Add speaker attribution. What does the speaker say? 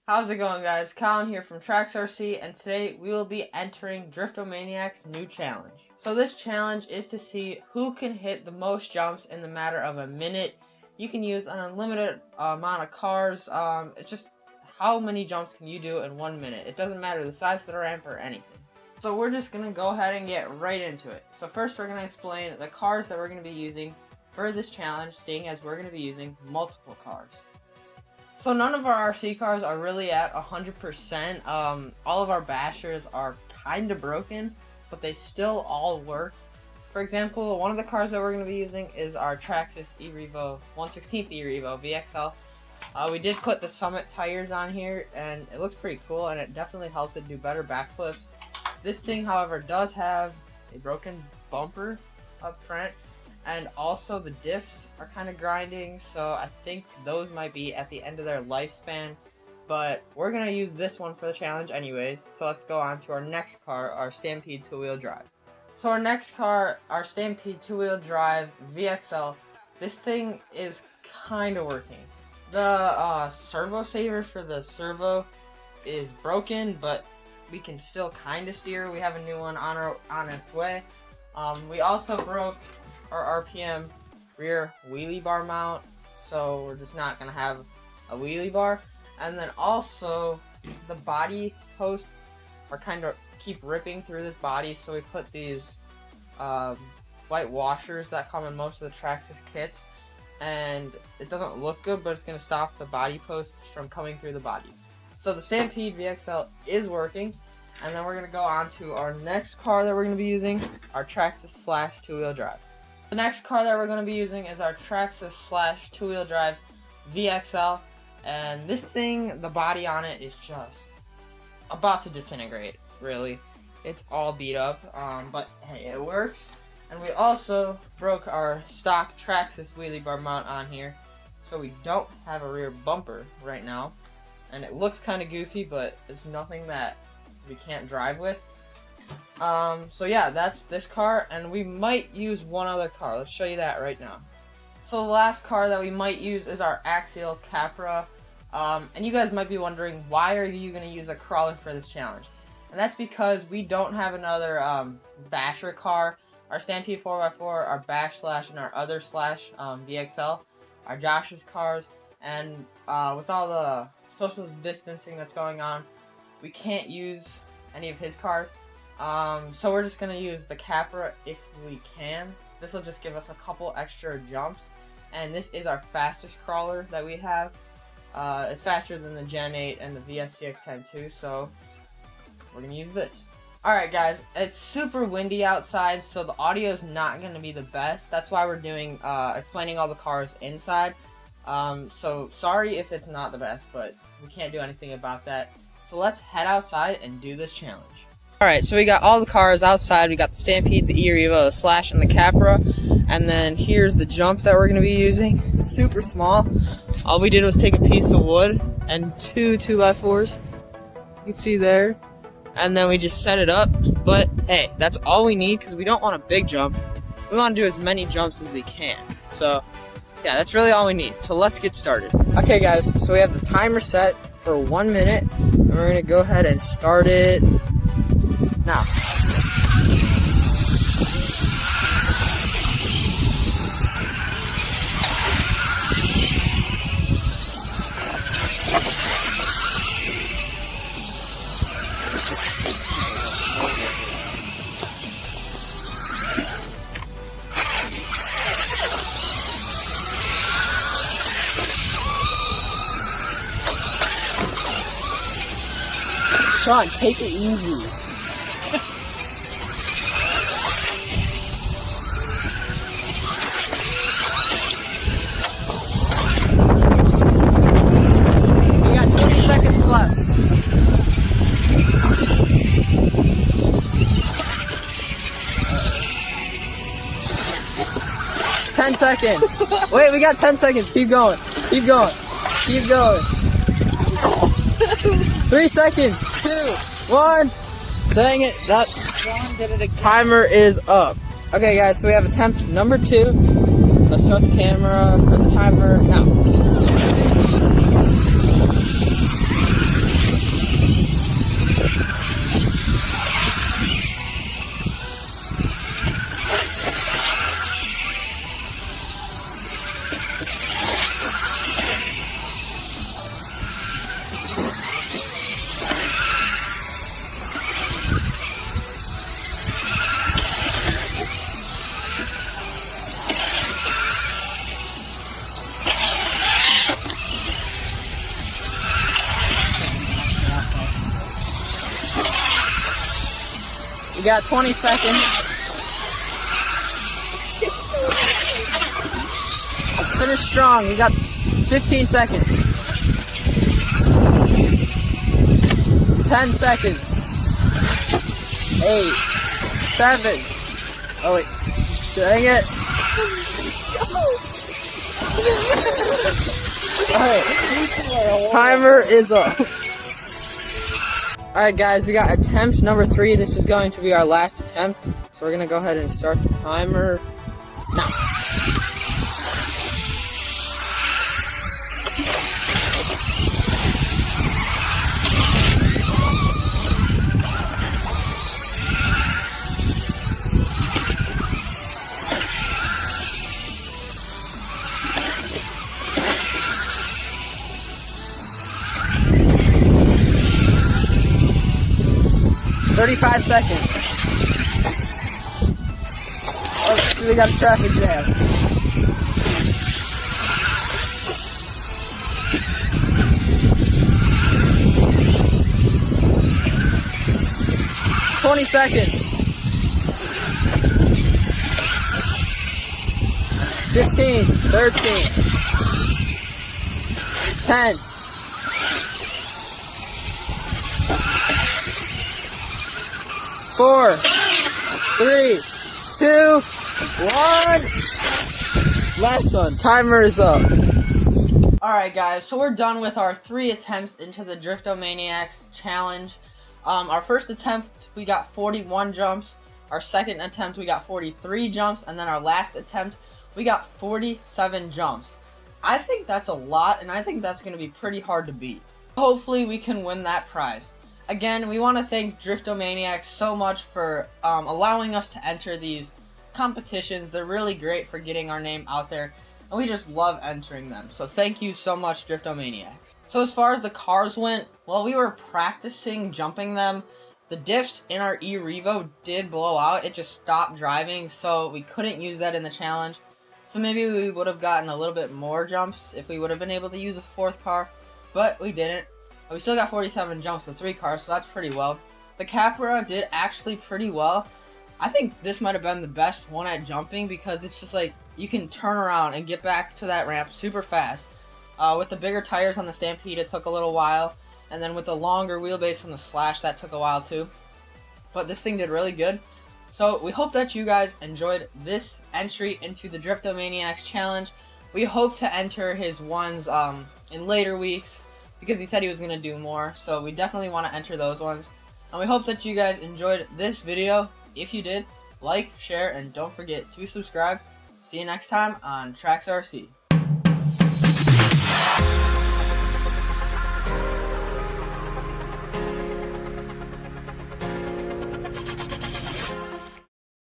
Speaker 1: How's it going, guys? Colin here from Trax RC, and today we will be entering Driftomaniacs' new challenge. So this challenge is to see who can hit the most jumps in the matter of a minute. You can use an unlimited amount of cars. It's just how many jumps can you do in 1 minute. It doesn't matter the size of the ramp or anything. So we're just going to go ahead and get right into it. So first we're going to explain the cars that we're going to be using for this challenge, seeing as we're going to be using multiple cars. So none of our RC cars are really at 100%. All of our bashers are kind of broken, but they still all work. For example, one of the cars that we're going to be using is our Trax E-Revo 1/16 E-Revo VXL. We did put the Summit tires on here, and it looks pretty cool, and it definitely helps it do better backflips. This thing, however, does have a broken bumper up front. And also the diffs are kind of grinding, so I think those might be at the end of their lifespan. But we're going to use this one for the challenge anyways, so let's go on to our next car, our Stampede 2-wheel drive. So our next car, our Stampede 2-wheel drive VXL, this thing is kind of working. The servo saver for the servo is broken, but we can still kind of steer. We have a new one on its way. We also broke our RPM rear wheelie bar mount, so we're just not gonna have a wheelie bar. And then also the body posts are kind of keep ripping through this body, so we put these white washers that come in most of the Trax's kits, and it doesn't look good, but it's gonna stop the body posts from coming through the body. So the Stampede VXL is working. And then we're going to go on to our next car that we're going to be using, our Traxxas Slash 2-wheel drive. The next car that we're going to be using is our Traxxas Slash 2-wheel drive VXL. And this thing, the body on it is just about to disintegrate, really. It's all beat up, but hey, it works. And we also broke our stock Traxxas wheelie bar mount on here, so we don't have a rear bumper right now. And it looks kind of goofy, but it's nothing that we can't drive with. So yeah, that's this car, and we might use one other car. Let's show you that right now. So the last car that we might use is our Axial Capra. And you guys might be wondering, why are you going to use a crawler for this challenge? And that's because we don't have another basher car. Our Stampede 4x4, our Bash Slash, and our other Slash VXL, our Josh's cars, and with all the social distancing that's going on, we can't use any of his cars, so we're just going to use the Capra if we can. This will just give us a couple extra jumps, and this is our fastest crawler that we have. It's faster than the Gen 8 and the VSCX-10 too, so we're going to use this. Alright guys, it's super windy outside, so the audio is not going to be the best. That's why we're doing explaining all the cars inside. So sorry if it's not the best, but we can't do anything about that. So let's head outside and do this challenge. Alright, so we got all the cars outside. We got the Stampede, the E-Revo, the Slash, and the Capra. And then here's the jump that we're going to be using. It's super small. All we did was take a piece of wood and two 2x4s. You can see there. And then we just set it up. But hey, that's all we need because we don't want a big jump. We want to do as many jumps as we can. So yeah, that's really all we need. So let's get started. Okay guys, so we have the timer set for 1 minute. And we're going to go ahead and start it now. Sean, take it easy. 10 seconds. Wait, we got 10 seconds. Keep going. Keep going. Keep going. 3 seconds. 2, 1. Dang it. That timer is up. Okay, guys, so we have attempt number 2. Let's start the camera, or the timer, now. got 20 seconds. Let's finish strong. We got 15 seconds. 10 seconds. 8, 7. Oh wait. Dang it. Alright. Timer is up. Alright guys, we got attempt number 3. This is going to be our last attempt. So we're going to go ahead and start the timer now. 35 seconds. Oh, we got a traffic jam. $20 seconds. 15, 13, 10. 4, 3, 2, 1. Last one. Timer is up. Alright guys, so we're done with our 3 attempts into the Driftomaniacs challenge. Our first attempt, we got 41 jumps. Our second attempt, we got 43 jumps. And then our last attempt, we got 47 jumps. I think that's a lot, and I think that's going to be pretty hard to beat. Hopefully we can win that prize. Again, we want to thank Driftomaniacs so much for allowing us to enter these competitions. They're really great for getting our name out there, and we just love entering them. So thank you so much, Driftomaniacs. So as far as the cars went, while we were practicing jumping them, the diffs in our E-Revo did blow out. It just stopped driving, so we couldn't use that in the challenge. So maybe we would have gotten a little bit more jumps if we would have been able to use a 4th car, but we didn't. We still got 47 jumps with 3 cars, so that's pretty well. The Capra did actually pretty well. I think this might have been the best one at jumping because it's just like you can turn around and get back to that ramp super fast. With the bigger tires on the Stampede, it took a little while. And then with the longer wheelbase on the Slash, that took a while too. But this thing did really good. So we hope that you guys enjoyed this entry into the Driftomaniacs challenge. We hope to enter his ones in later weeks, because he said he was going to do more, so we definitely want to enter those ones. And we hope that you guys enjoyed this video. If you did, like, share, and don't forget to subscribe. See you next time on Trax RC.